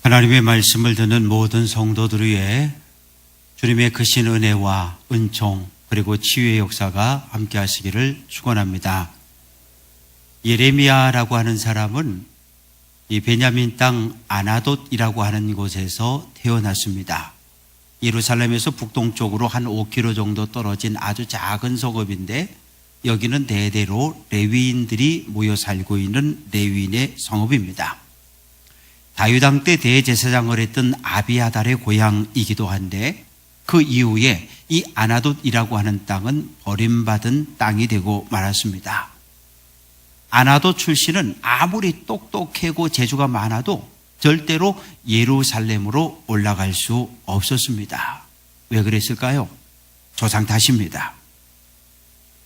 하나님의 말씀을 듣는 모든 성도들 위해 주님의 크신 은혜와 은총 그리고 치유의 역사가 함께 하시기를 축원합니다. 예레미야라고 하는 사람은 이 베냐민 땅 아나돗이라고 하는 곳에서 태어났습니다. 예루살렘에서 북동쪽으로 한 5km 정도 떨어진 아주 작은 성읍인데, 여기는 대대로 레위인들이 모여 살고 있는 레위인의 성읍입니다. 다윗 왕 때 대제사장을 했던 아비아달의 고향이기도 한데, 그 이후에 이 아나돗이라고 하는 땅은 버림받은 땅이 되고 말았습니다. 아나돗 출신은 아무리 똑똑하고 재주가 많아도 절대로 예루살렘으로 올라갈 수 없었습니다. 왜 그랬을까요? 조상 탓입니다.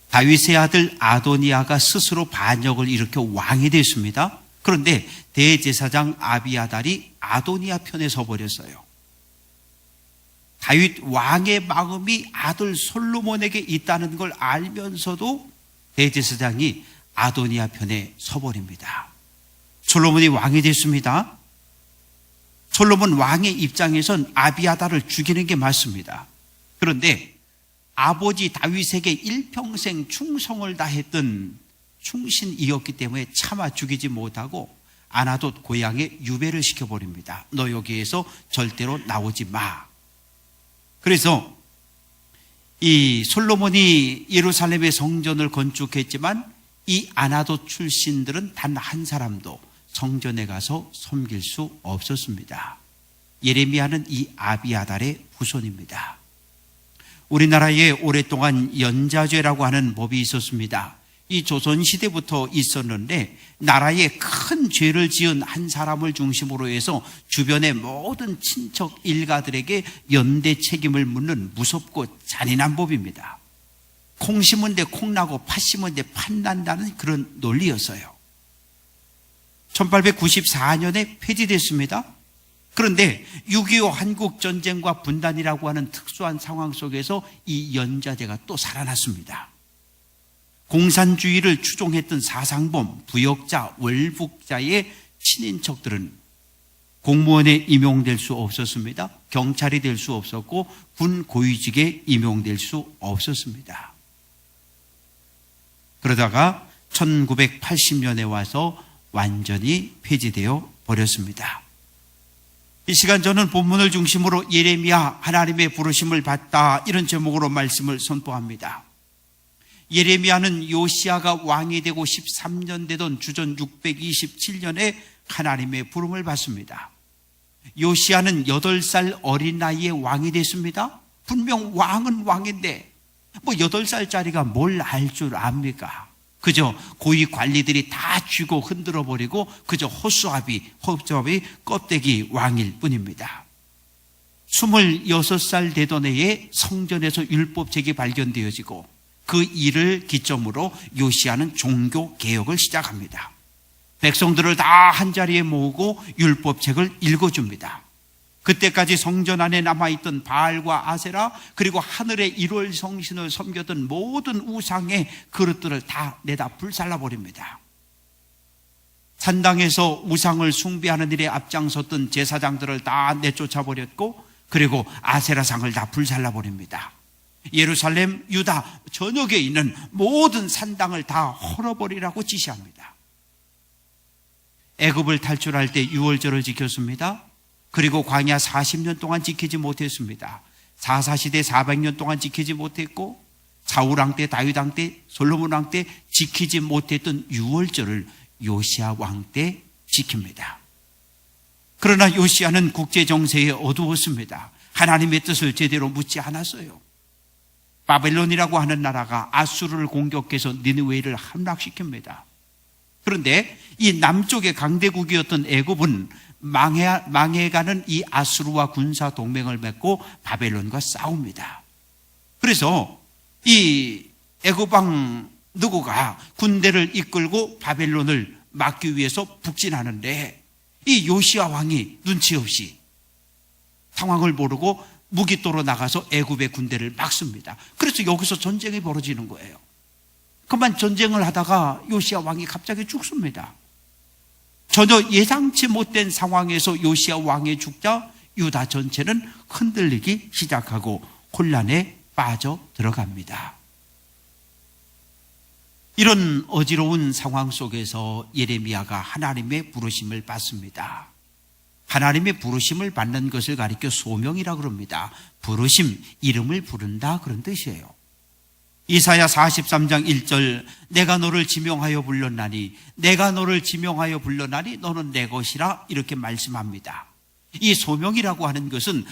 다윗의 아들 아도니아가 스스로 반역을 일으켜 왕이 됐습니다. 그런데 대제사장 아비아달이 아도니아 편에 서버렸어요. 다윗 왕의 마음이 아들 솔로몬에게 있다는 걸 알면서도 대제사장이 아도니아 편에 서버립니다. 솔로몬이 왕이 됐습니다. 솔로몬 왕의 입장에선 아비아달을 죽이는 게 맞습니다. 그런데 아버지 다윗에게 일평생 충성을 다했던 충신이었기 때문에 차마 죽이지 못하고 아나돗 고향에 유배를 시켜버립니다. 너 여기에서 절대로 나오지 마. 그래서 이 솔로몬이 예루살렘의 성전을 건축했지만 이 아나돗 출신들은 단 한 사람도 성전에 가서 섬길 수 없었습니다. 예레미야는 이 아비아달의 후손입니다. 우리나라에 오랫동안 연자죄라고 하는 법이 있었습니다. 이 조선시대부터 있었는데, 나라에 큰 죄를 지은 한 사람을 중심으로 해서 주변의 모든 친척 일가들에게 연대 책임을 묻는 무섭고 잔인한 법입니다. 콩 심은 데 콩 나고 팥 심은 데 팥 난다는 그런 논리였어요. 1894년에 폐지됐습니다. 그런데 6.25 한국전쟁과 분단이라고 하는 특수한 상황 속에서 이 연자제가 또 살아났습니다. 공산주의를 추종했던 사상범, 부역자, 월북자의 친인척들은 공무원에 임용될 수 없었습니다. 경찰이 될 수 없었고 군 고위직에 임용될 수 없었습니다. 그러다가 1980년에 와서 완전히 폐지되어 버렸습니다. 이 시간 저는 본문을 중심으로 예레미야 하나님의 부르심을 받다, 이런 제목으로 말씀을 선포합니다. 예레미야는 요시야가 왕이 되고 13년 되던 주전 627년에 하나님의 부름을 받습니다. 요시야는 8살 어린 나이에 왕이 됐습니다. 분명 왕은 왕인데 8살짜리가 뭘 알 줄 압니까? 그저 고위 관리들이 다 쥐고 흔들어 버리고 그저 호수아비 껍데기 왕일 뿐입니다. 26살 되던 해에 성전에서 율법책이 발견되어지고 그 일을 기점으로 요시야는 종교 개혁을 시작합니다. 백성들을 다 한자리에 모으고 율법책을 읽어줍니다. 그때까지 성전 안에 남아있던 바알과 아세라, 그리고 하늘의 일월 성신을 섬겼던 모든 우상의 그릇들을 다 내다 불살라버립니다. 산당에서 우상을 숭배하는 일에 앞장섰던 제사장들을 다 내쫓아버렸고, 그리고 아세라상을 다 불살라버립니다. 예루살렘, 유다 전역에 있는 모든 산당을 다 헐어버리라고 지시합니다. 애굽을 탈출할 때 유월절을 지켰습니다. 그리고 광야 40년 동안 지키지 못했습니다. 사사시대 400년 동안 지키지 못했고, 사울왕 때, 다윗왕 때, 솔로몬왕 때 지키지 못했던 유월절을 요시야 왕 때 지킵니다. 그러나 요시야는 국제정세에 어두웠습니다. 하나님의 뜻을 제대로 묻지 않았어요. 바벨론이라고 하는 나라가 아수르를 공격해서 니느웨를 함락시킵니다. 그런데 이 남쪽의 강대국이었던 애굽은 망해가는 이 아수르와 군사 동맹을 맺고 바벨론과 싸웁니다. 그래서 이 애굽왕 느고가 군대를 이끌고 바벨론을 막기 위해서 북진하는데, 이 요시야 왕이 눈치 없이 상황을 모르고 무기또로 나가서 애굽의 군대를 막습니다. 그래서 여기서 전쟁이 벌어지는 거예요. 그만 전쟁을 하다가 요시야 왕이 갑자기 죽습니다. 전혀 예상치 못된 상황에서 요시야 왕이 죽자 유다 전체는 흔들리기 시작하고 혼란에 빠져 들어갑니다. 이런 어지러운 상황 속에서 예레미야가 하나님의 부르심을 받습니다. 하나님의 부르심을 받는 것을 가리켜 소명이라고 그럽니다. 부르심, 이름을 부른다 그런 뜻이에요. 이사야 43장 1절 내가 너를 지명하여 불렀나니 내가 너를 지명하여 불렀나니 너는 내 것이라 이렇게 말씀합니다. 이 소명이라고 하는 것은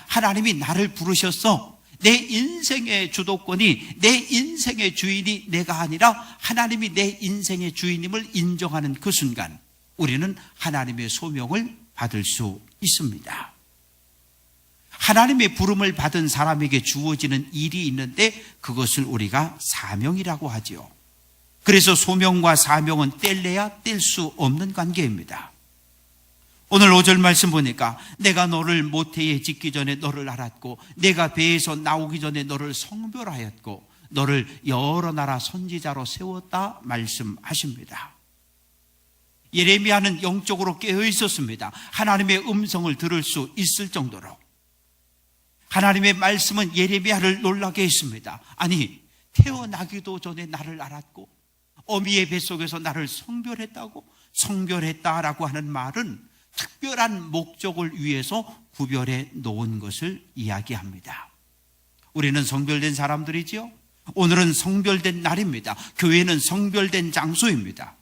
하나님이 나를 부르셨어. 내 인생의 주도권이, 내 인생의 주인이 내가 아니라 하나님이 내 인생의 주인임을 인정하는 그 순간 우리는 하나님의 소명을 받을 수 있습니다. 하나님의 부름을 받은 사람에게 주어지는 일이 있는데 그것을 우리가 사명이라고 하지요. 그래서 소명과 사명은 뗄래야 뗄 수 없는 관계입니다. 오늘 5절 말씀 보니까 내가 너를 모태에 짓기 전에 너를 알았고 내가 배에서 나오기 전에 너를 성별하였고 너를 여러 나라 선지자로 세웠다 말씀하십니다. 예레미야는 영적으로 깨어 있었습니다. 하나님의 음성을 들을 수 있을 정도로. 하나님의 말씀은 예레미야를 놀라게 했습니다. 아니, 태어나기도 전에 나를 알았고 어미의 뱃속에서 나를 성별했다고? 성별했다라고 하는 말은 특별한 목적을 위해서 구별해 놓은 것을 이야기합니다. 우리는 성별된 사람들이지요. 오늘은 성별된 날입니다. 교회는 성별된 장소입니다.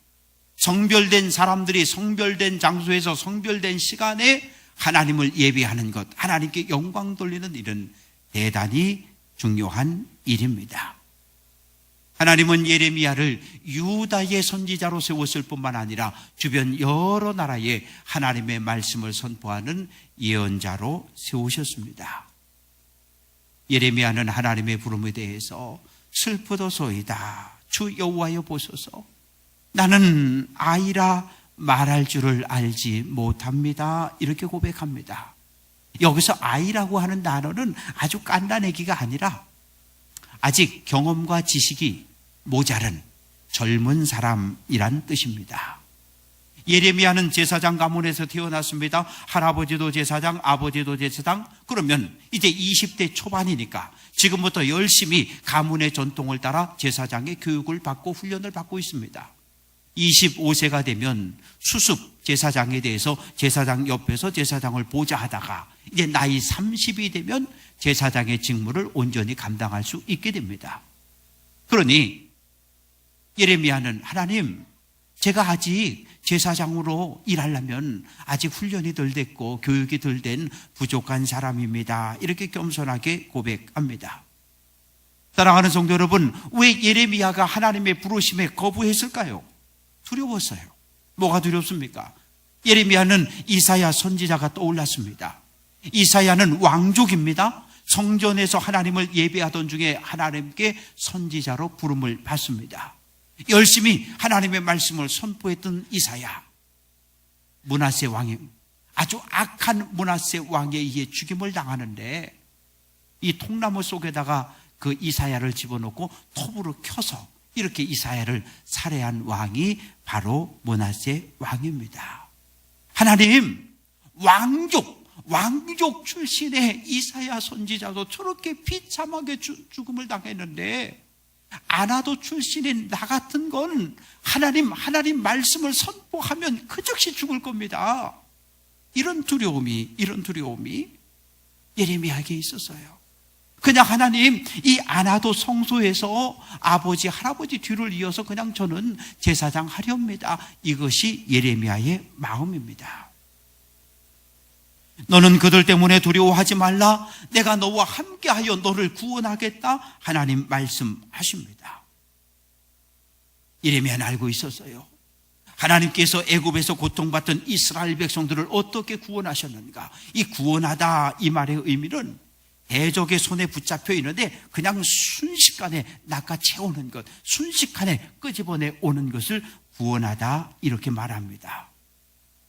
성별된 사람들이 성별된 장소에서 성별된 시간에 하나님을 예배하는 것, 하나님께 영광 돌리는 일은 대단히 중요한 일입니다. 하나님은 예레미야를 유다의 선지자로 세웠을 뿐만 아니라 주변 여러 나라에 하나님의 말씀을 선포하는 예언자로 세우셨습니다. 예레미야는 하나님의 부름에 대해서 슬프도소이다. 주 여호와여 보소서. 나는 아이라 말할 줄을 알지 못합니다. 이렇게 고백합니다. 여기서 아이라고 하는 단어는 아주 깐난 애기가 아니라 아직 경험과 지식이 모자른 젊은 사람이란 뜻입니다. 예레미야는 제사장 가문에서 태어났습니다. 할아버지도 제사장, 아버지도 제사장. 그러면 이제 20대 초반이니까 지금부터 열심히 가문의 전통을 따라 제사장의 교육을 받고 훈련을 받고 있습니다. 25세가 되면 수습 제사장에 대해서 제사장 옆에서 제사장을 보좌 하다가 이제 나이 30이 되면 제사장의 직무를 온전히 감당할 수 있게 됩니다. 그러니 예레미야는 하나님, 제가 아직 제사장으로 일하려면 아직 훈련이 덜 됐고 교육이 덜 된 부족한 사람입니다. 이렇게 겸손하게 고백합니다. 사랑하는 성도 여러분, 왜 예레미야가 하나님의 부르심에 거부했을까요? 두려웠어요. 뭐가 두렵습니까? 예레미야는 이사야 선지자가 떠올랐습니다. 이사야는 왕족입니다. 성전에서 하나님을 예배하던 중에 하나님께 선지자로 부름을 받습니다. 열심히 하나님의 말씀을 선포했던 이사야, 므낫세 왕이 아주 악한 므낫세 왕에 의해 죽임을 당하는데 이 통나무 속에다가 그 이사야를 집어넣고 톱으로 켜서 이렇게 이사야를 살해한 왕이 바로 므낫세 왕입니다. 하나님, 왕족 출신의 이사야 선지자도 저렇게 비참하게 죽음을 당했는데 아나도 출신인 나 같은 건 하나님 말씀을 선포하면 그 즉시 죽을 겁니다. 이런 두려움이 예레미야에게 있었어요. 그냥 하나님, 이 아나도 성소에서 아버지, 할아버지 뒤를 이어서 그냥 저는 제사장 하렵니다. 이것이 예레미야의 마음입니다. 너는 그들 때문에 두려워하지 말라. 내가 너와 함께하여 너를 구원하겠다. 하나님 말씀하십니다. 예레미야는 알고 있었어요. 하나님께서 애굽에서 고통받던 이스라엘 백성들을 어떻게 구원하셨는가. 이 구원하다 이 말의 의미는 대적의 손에 붙잡혀 있는데 그냥 순식간에 낚아채우는 것, 순식간에 끄집어내 오는 것을 구원하다 이렇게 말합니다.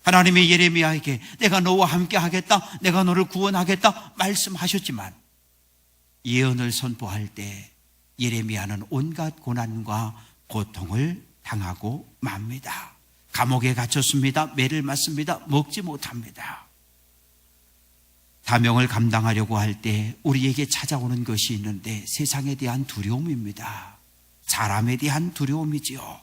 하나님의 예레미야에게 내가 너와 함께 하겠다, 내가 너를 구원하겠다 말씀하셨지만 예언을 선포할 때 예레미야는 온갖 고난과 고통을 당하고 맙니다. 감옥에 갇혔습니다. 매를 맞습니다. 먹지 못합니다. 사명을 감당하려고 할 때 우리에게 찾아오는 것이 있는데 세상에 대한 두려움입니다. 사람에 대한 두려움이지요.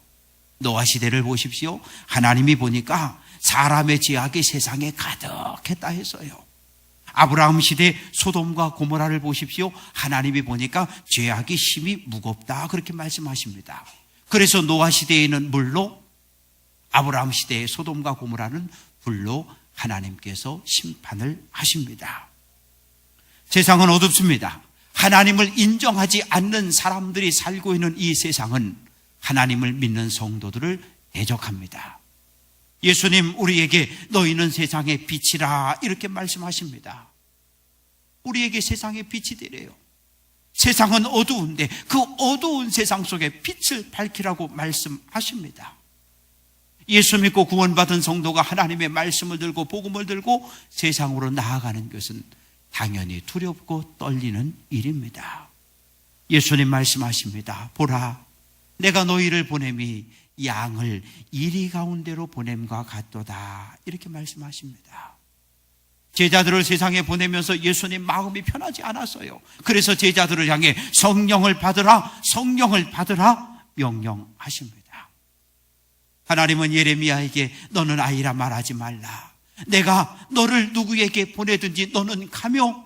노아 시대를 보십시오. 하나님이 보니까 사람의 죄악이 세상에 가득했다 했어요. 아브라함 시대 소돔과 고모라를 보십시오. 하나님이 보니까 죄악이 심히 무겁다 그렇게 말씀하십니다. 그래서 노아 시대에는 물로, 아브라함 시대의 소돔과 고모라는 불로 하나님께서 심판을 하십니다. 세상은 어둡습니다. 하나님을 인정하지 않는 사람들이 살고 있는 이 세상은 하나님을 믿는 성도들을 대적합니다. 예수님 우리에게 너희는 세상의 빛이라 이렇게 말씀하십니다. 우리에게 세상의 빛이 되래요. 세상은 어두운데 그 어두운 세상 속에 빛을 밝히라고 말씀하십니다. 예수 믿고 구원받은 성도가 하나님의 말씀을 들고 복음을 들고 세상으로 나아가는 것은 당연히 두렵고 떨리는 일입니다. 예수님 말씀하십니다. 보라, 내가 너희를 보냄이 양을 이리 가운데로 보냄과 같도다 이렇게 말씀하십니다. 제자들을 세상에 보내면서 예수님 마음이 편하지 않았어요. 그래서 제자들을 향해 성령을 받으라, 성령을 받으라 명령하십니다. 하나님은 예레미야에게 너는 아이라 말하지 말라. 내가 너를 누구에게 보내든지 너는 가며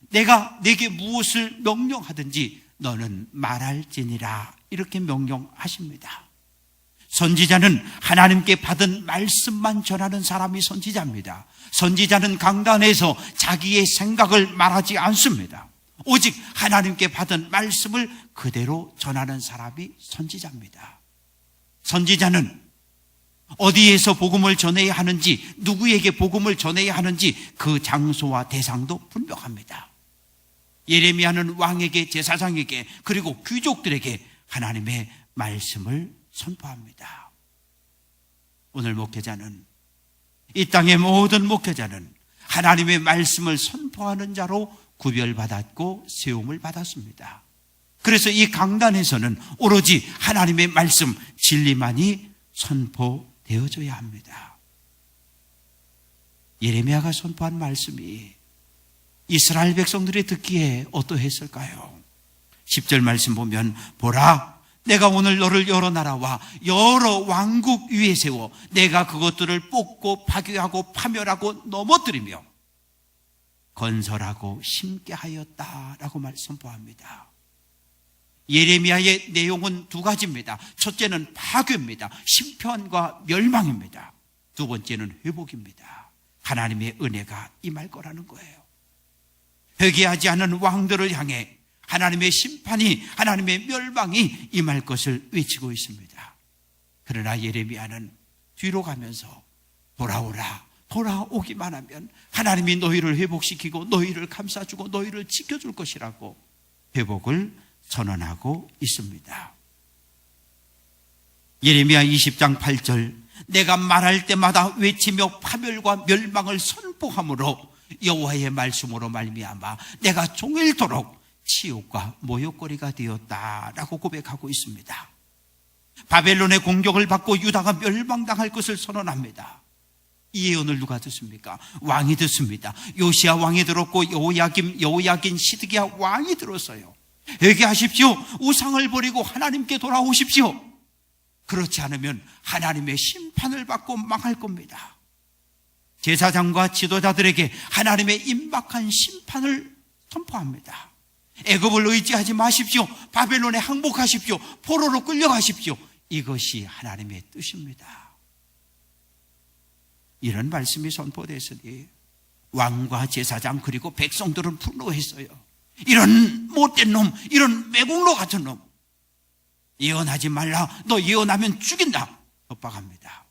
내가 내게 무엇을 명령하든지 너는 말할지니라 이렇게 명령하십니다. 선지자는 하나님께 받은 말씀만 전하는 사람이 선지자입니다. 선지자는 강단에서 자기의 생각을 말하지 않습니다. 오직 하나님께 받은 말씀을 그대로 전하는 사람이 선지자입니다. 선지자는 어디에서 복음을 전해야 하는지, 누구에게 복음을 전해야 하는지 그 장소와 대상도 분명합니다. 예레미야는 왕에게, 제사장에게, 그리고 귀족들에게 하나님의 말씀을 선포합니다. 오늘 목회자는, 이 땅의 모든 목회자는 하나님의 말씀을 선포하는 자로 구별받았고 세움을 받았습니다. 그래서 이 강단에서는 오로지 하나님의 말씀, 진리만이 선포되어져야 합니다. 예레미야가 선포한 말씀이 이스라엘 백성들이 듣기에 어떠했을까요? 10절 말씀 보면 보라, 내가 오늘 너를 여러 나라와 여러 왕국 위에 세워 내가 그것들을 뽑고 파괴하고 파멸하고 넘어뜨리며 건설하고 심게 하였다라고 선포합니다. 예레미야의 내용은 두 가지입니다. 첫째는 파괴입니다. 심판과 멸망입니다. 두 번째는 회복입니다. 하나님의 은혜가 임할 거라는 거예요. 회개하지 않은 왕들을 향해 하나님의 심판이, 하나님의 멸망이 임할 것을 외치고 있습니다. 그러나 예레미야는 뒤로 가면서 돌아오라, 돌아오기만 하면 하나님이 너희를 회복시키고 너희를 감싸주고 너희를 지켜줄 것이라고 회복을 선언하고 있습니다. 예레미야 20장 8절, 내가 말할 때마다 외치며 파멸과 멸망을 선포함으로 여호와의 말씀으로 말미암아 내가 종일토록 치욕과 모욕거리가 되었다라고 고백하고 있습니다. 바벨론의 공격을 받고 유다가 멸망당할 것을 선언합니다. 이 예언을 누가 듣습니까? 왕이 듣습니다. 요시야 왕이 들었고 여호야긴 시드기야 왕이 들었어요. 회개하십시오. 우상을 버리고 하나님께 돌아오십시오. 그렇지 않으면 하나님의 심판을 받고 망할 겁니다. 제사장과 지도자들에게 하나님의 임박한 심판을 선포합니다. 애굽을 의지하지 마십시오. 바벨론에 항복하십시오. 포로로 끌려가십시오. 이것이 하나님의 뜻입니다. 이런 말씀이 선포됐으니 왕과 제사장 그리고 백성들은 분노했어요. 이런 못된 놈, 이런 매국노 같은 놈, 예언하지 말라. 너 예언하면 죽인다. 협박합니다.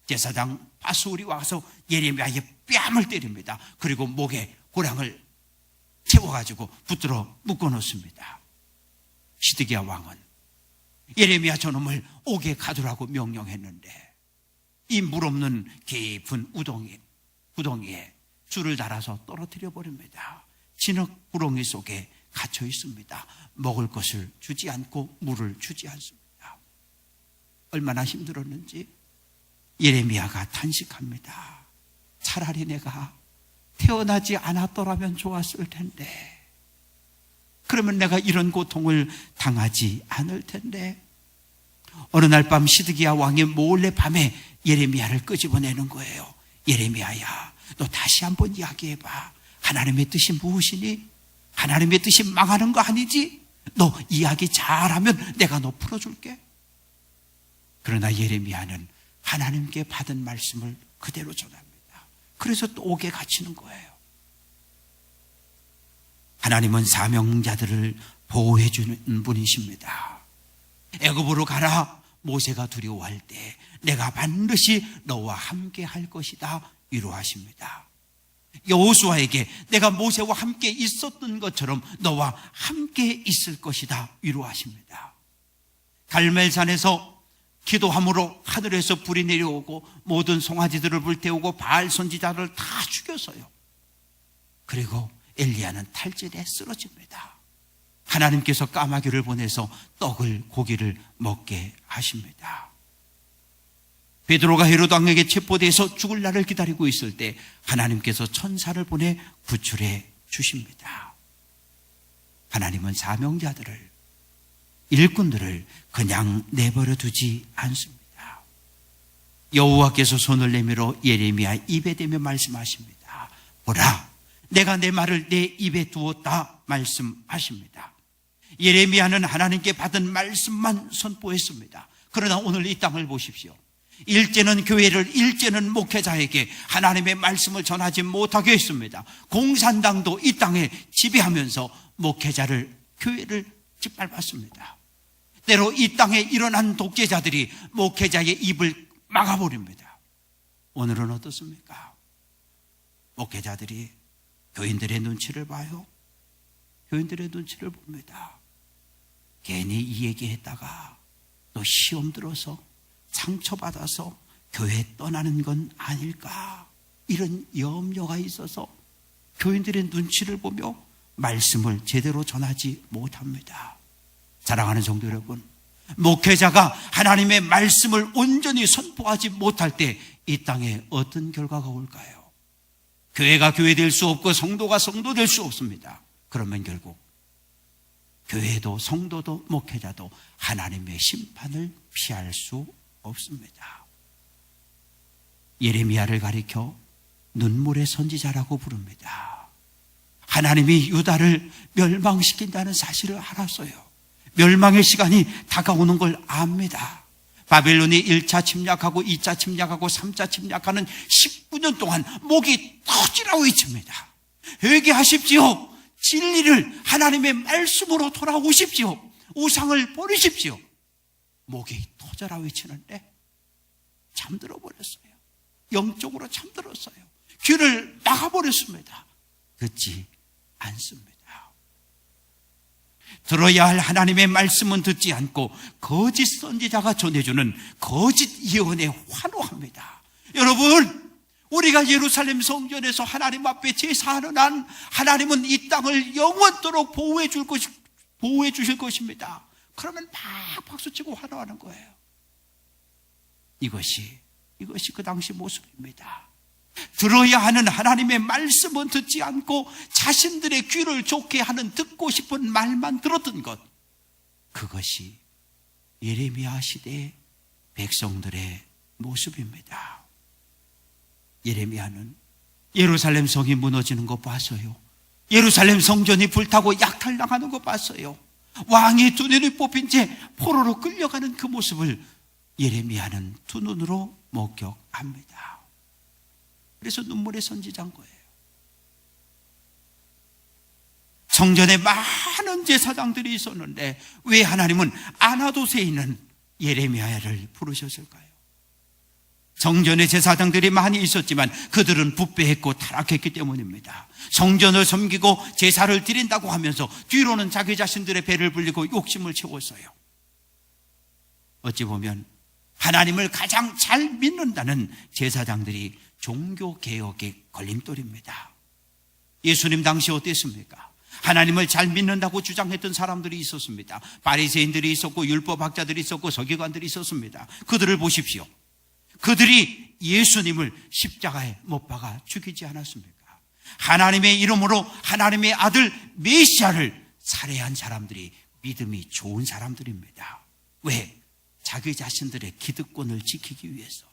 제사장 바수울이 와서 예레미야의 뺨을 때립니다. 그리고 목에 고랑을 채워가지고 붙들어 묶어놓습니다. 시드기야 왕은 예레미야 저놈을 옥에 가두라고 명령했는데 이 물 없는 깊은 구덩이에 줄을 달아서 떨어뜨려 버립니다. 진흙 구렁이 속에 갇혀 있습니다. 먹을 것을 주지 않고 물을 주지 않습니다. 얼마나 힘들었는지 예레미야가 탄식합니다. 차라리 내가 태어나지 않았더라면 좋았을 텐데, 그러면 내가 이런 고통을 당하지 않을 텐데. 어느 날 밤 시드기야 왕이 몰래 밤에 예레미야를 끄집어내는 거예요. 예레미야야, 너 다시 한번 이야기해봐. 하나님의 뜻이 무엇이니? 하나님의 뜻이 망하는 거 아니지? 너 이야기 잘하면 내가 너 풀어줄게. 그러나 예레미야는 하나님께 받은 말씀을 그대로 전합니다. 그래서 또 옥에 갇히는 거예요. 하나님은 사명자들을 보호해 주는 분이십니다. 애굽으로 가라. 모세가 두려워할 때 내가 반드시 너와 함께 할 것이다 위로하십니다. 여호수아에게 내가 모세와 함께 있었던 것처럼 너와 함께 있을 것이다 위로하십니다. 갈멜산에서 기도함으로 하늘에서 불이 내려오고 모든 송아지들을 불태우고 바알 선지자를 다 죽였어요. 그리고 엘리야는 탈진에 쓰러집니다. 하나님께서 까마귀를 보내서 떡을 고기를 먹게 하십니다. 베드로가 헤로도 왕에게 체포돼서 죽을 날을 기다리고 있을 때 하나님께서 천사를 보내 구출해 주십니다. 하나님은 사명자들을, 일꾼들을 그냥 내버려 두지 않습니다. 여호와께서 손을 내밀어 예레미야 입에 대며 말씀하십니다. 보라, 내가 내 말을 내 입에 두었다 말씀하십니다. 예레미야는 하나님께 받은 말씀만 선포했습니다. 그러나 오늘 이 땅을 보십시오. 일제는 교회를, 일제는 목회자에게 하나님의 말씀을 전하지 못하게 했습니다. 공산당도 이 땅에 지배하면서 목회자를, 교회를 짓밟았습니다. 때로 이 땅에 일어난 독재자들이 목회자의 입을 막아버립니다. 오늘은 어떻습니까? 목회자들이 교인들의 눈치를 봐요. 교인들의 눈치를 봅니다. 괜히 이 얘기했다가 또 시험 들어서 상처받아서 교회 떠나는 건 아닐까, 이런 염려가 있어서 교인들의 눈치를 보며 말씀을 제대로 전하지 못합니다. 사랑하는 성도 여러분, 목회자가 하나님의 말씀을 온전히 선포하지 못할 때 이 땅에 어떤 결과가 올까요? 교회가 교회 될 수 없고 성도가 성도 될 수 없습니다. 그러면 결국 교회도 성도도 목회자도 하나님의 심판을 피할 수 없습니다. 예레미야를 가리켜 눈물의 선지자라고 부릅니다. 하나님이 유다를 멸망시킨다는 사실을 알았어요. 멸망의 시간이 다가오는 걸 압니다. 바벨론이 1차 침략하고 2차 침략하고 3차 침략하는 19년 동안 목이 터지라 외칩니다. 회개하십시오. 진리를 하나님의 말씀으로 돌아오십시오. 우상을 버리십시오. 목이 터져라 외치는데 잠들어 버렸어요. 영적으로 잠들었어요. 귀를 막아버렸습니다. 듣지 않습니다. 들어야 할 하나님의 말씀은 듣지 않고 거짓 선지자가 전해주는 거짓 예언에 환호합니다. 여러분, 우리가 예루살렘 성전에서 하나님 앞에 제사하는 한 하나님은 이 땅을 영원토록 보호해 주실 것입니다. 그러면 막 박수치고 환호하는 거예요. 이것이 그 당시 모습입니다. 들어야 하는 하나님의 말씀은 듣지 않고 자신들의 귀를 좋게 하는 듣고 싶은 말만 들었던 것, 그것이 예레미야 시대의 백성들의 모습입니다. 예레미야는 예루살렘 성이 무너지는 것 봤어요. 예루살렘 성전이 불타고 약탈당하는 것 봤어요. 왕이 두 눈이 뽑힌 채 포로로 끌려가는 그 모습을 예레미야는 두 눈으로 목격합니다. 그래서 눈물의 선지자인 거예요. 성전에 많은 제사장들이 있었는데 왜 하나님은 아나돗에 있는 예레미야를 부르셨을까요? 성전에 제사장들이 많이 있었지만 그들은 부패했고 타락했기 때문입니다. 성전을 섬기고 제사를 드린다고 하면서 뒤로는 자기 자신들의 배를 불리고 욕심을 채웠어요. 어찌 보면 하나님을 가장 잘 믿는다는 제사장들이 종교개혁의 걸림돌입니다. 예수님 당시 어땠습니까? 하나님을 잘 믿는다고 주장했던 사람들이 있었습니다. 바리새인들이 있었고 율법학자들이 있었고 서기관들이 있었습니다. 그들을 보십시오. 그들이 예수님을 십자가에 못 박아 죽이지 않았습니까? 하나님의 이름으로 하나님의 아들 메시아를 살해한 사람들이 믿음이 좋은 사람들입니다. 왜? 자기 자신들의 기득권을 지키기 위해서.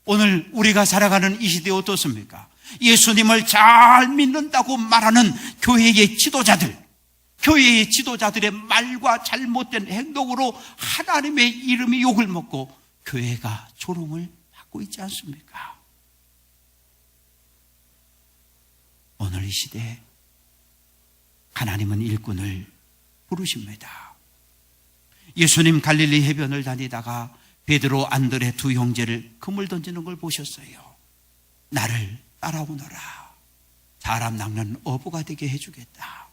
오늘 우리가 살아가는 이 시대에 어떻습니까? 예수님을 잘 믿는다고 말하는 교회의 지도자들의 말과 잘못된 행동으로 하나님의 이름이 욕을 먹고 교회가 조롱을 받고 있지 않습니까? 오늘 이 시대에 하나님은 일꾼을 부르십니다. 예수님 갈릴리 해변을 다니다가 베드로, 안드레 두 형제를 그물 던지는 걸 보셨어요. 나를 따라오너라. 사람 낚는 어부가 되게 해주겠다.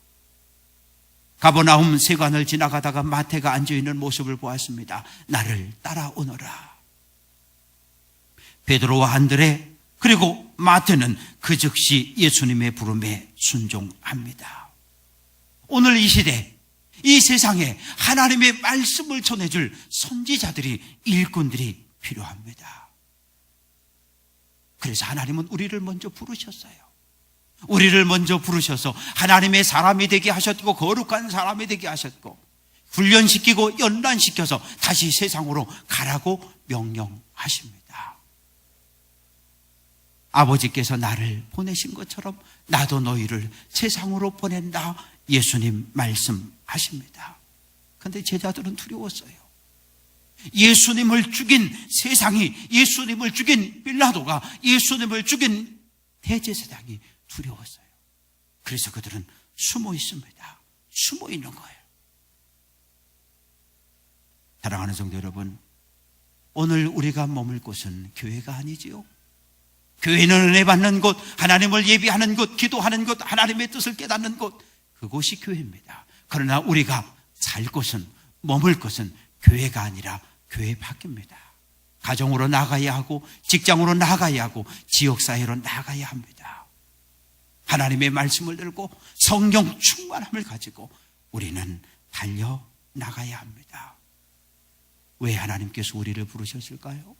가버나움 세관을 지나가다가 마태가 앉아있는 모습을 보았습니다. 나를 따라오너라. 베드로와 안드레 그리고 마태는 그 즉시 예수님의 부름에 순종합니다. 오늘 이 시대, 이 세상에 하나님의 말씀을 전해줄 선지자들이, 일꾼들이 필요합니다. 그래서 하나님은 우리를 먼저 부르셨어요. 우리를 먼저 부르셔서 하나님의 사람이 되게 하셨고 거룩한 사람이 되게 하셨고 훈련시키고 연단시켜서 다시 세상으로 가라고 명령하십니다. 아버지께서 나를 보내신 것처럼 나도 너희를 세상으로 보낸다. 예수님 말씀하십니다. 그런데 제자들은 두려웠어요. 예수님을 죽인 세상이, 예수님을 죽인 빌라도가, 예수님을 죽인 대제사장이 두려웠어요. 그래서 그들은 숨어 있습니다. 숨어 있는 거예요. 사랑하는 성도 여러분, 오늘 우리가 머물 곳은 교회가 아니지요. 교회는 은혜 받는 곳, 하나님을 예비하는 곳, 기도하는 곳, 하나님의 뜻을 깨닫는 곳, 그곳이 교회입니다. 그러나 우리가 살 곳은, 머물 곳은 교회가 아니라 교회 밖입니다. 가정으로 나가야 하고, 직장으로 나가야 하고, 지역사회로 나가야 합니다. 하나님의 말씀을 들고 성령 충만함을 가지고 우리는 달려나가야 합니다. 왜 하나님께서 우리를 부르셨을까요?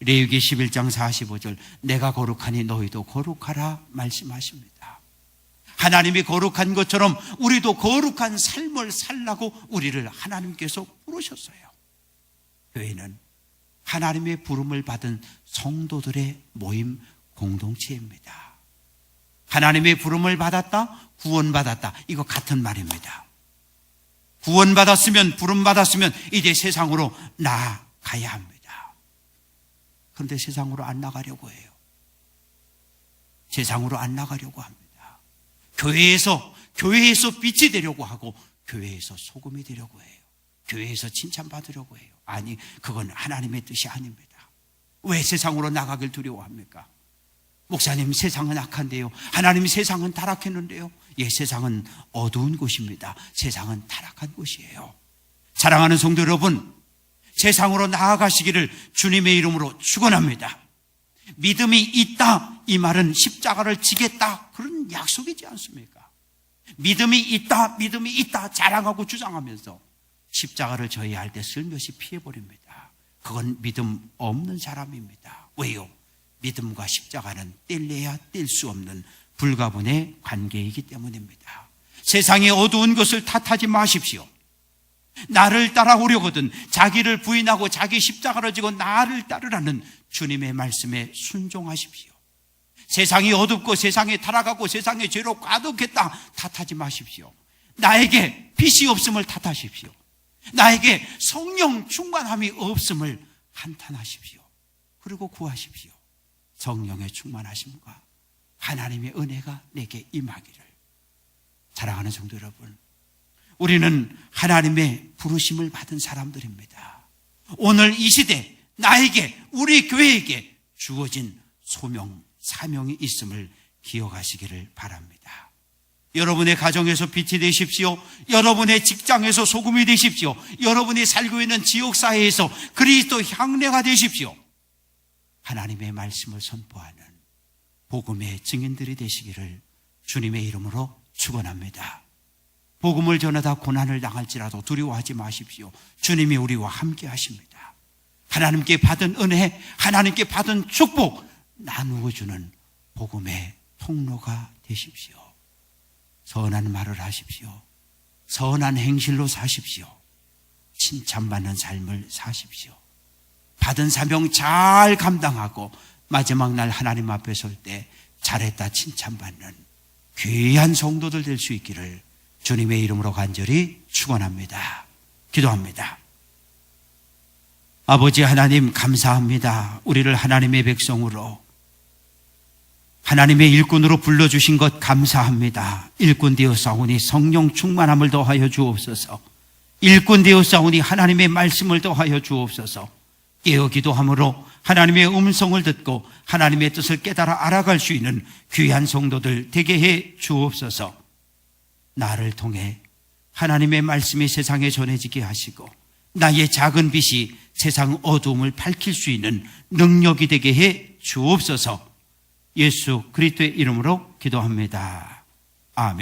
레위기 11장 45절, 내가 거룩하니 너희도 거룩하라 말씀하십니다. 하나님이 거룩한 것처럼 우리도 거룩한 삶을 살라고 우리를 하나님께서 부르셨어요. 교회는 하나님의 부름을 받은 성도들의 모임 공동체입니다. 하나님의 부름을 받았다, 구원받았다, 이거 같은 말입니다. 구원받았으면, 부름받았으면 이제 세상으로 나아가야 합니다. 그런데 세상으로 안 나가려고 해요. 세상으로 안 나가려고 합니다. 교회에서 빛이 되려고 하고, 교회에서 소금이 되려고 해요. 교회에서 칭찬받으려고 해요. 아니, 그건 하나님의 뜻이 아닙니다. 왜 세상으로 나가길 두려워합니까? 목사님, 세상은 악한데요. 하나님, 세상은 타락했는데요. 예, 세상은 어두운 곳입니다. 세상은 타락한 곳이에요. 사랑하는 성도 여러분, 세상으로 나아가시기를 주님의 이름으로 축원합니다. 믿음이 있다, 이 말은 십자가를 지겠다, 그런 약속이지 않습니까? 믿음이 있다 자랑하고 주장하면서 십자가를 져야 할 때 슬며시 피해버립니다. 그건 믿음 없는 사람입니다. 왜요? 믿음과 십자가는 뗄래야 뗄 수 없는 불가분의 관계이기 때문입니다. 세상의 어두운 것을 탓하지 마십시오. 나를 따라오려거든 자기를 부인하고 자기 십자가를 지고 나를 따르라는 주님의 말씀에 순종하십시오. 세상이 어둡고 세상에 타락하고 세상의 죄로 가득했다 탓하지 마십시오. 나에게 빛이 없음을 탓하십시오. 나에게 성령 충만함이 없음을 한탄하십시오. 그리고 구하십시오. 성령의 충만하심과 하나님의 은혜가 내게 임하기를. 사랑하는 성도 여러분, 우리는 하나님의 부르심을 받은 사람들입니다. 오늘 이 시대 나에게, 우리 교회에게 주어진 소명, 사명이 있음을 기억하시기를 바랍니다. 여러분의 가정에서 빛이 되십시오. 여러분의 직장에서 소금이 되십시오. 여러분이 살고 있는 지역사회에서 그리스도 향례가 되십시오. 하나님의 말씀을 선포하는 복음의 증인들이 되시기를 주님의 이름으로 축원합니다. 복음을 전하다 고난을 당할지라도 두려워하지 마십시오. 주님이 우리와 함께 하십니다. 하나님께 받은 은혜, 하나님께 받은 축복 나누어주는 복음의 통로가 되십시오. 선한 말을 하십시오. 선한 행실로 사십시오. 칭찬받는 삶을 사십시오. 받은 사명 잘 감당하고 마지막 날 하나님 앞에 설 때 잘했다 칭찬받는 귀한 성도들 될 수 있기를 주님의 이름으로 간절히 축원합니다. 기도합니다. 아버지 하나님 감사합니다. 우리를 하나님의 백성으로 하나님의 일꾼으로 불러주신 것 감사합니다. 일꾼 되어 싸우니 성령 충만함을 더하여 주옵소서. 일꾼 되어 싸우니 하나님의 말씀을 더하여 주옵소서. 깨어 기도함으로 하나님의 음성을 듣고 하나님의 뜻을 깨달아 알아갈 수 있는 귀한 성도들 되게 해 주옵소서. 나를 통해 하나님의 말씀이 세상에 전해지게 하시고 나의 작은 빛이 세상 어두움을 밝힐 수 있는 능력이 되게 해 주옵소서. 예수 그리스도의 이름으로 기도합니다. 아멘.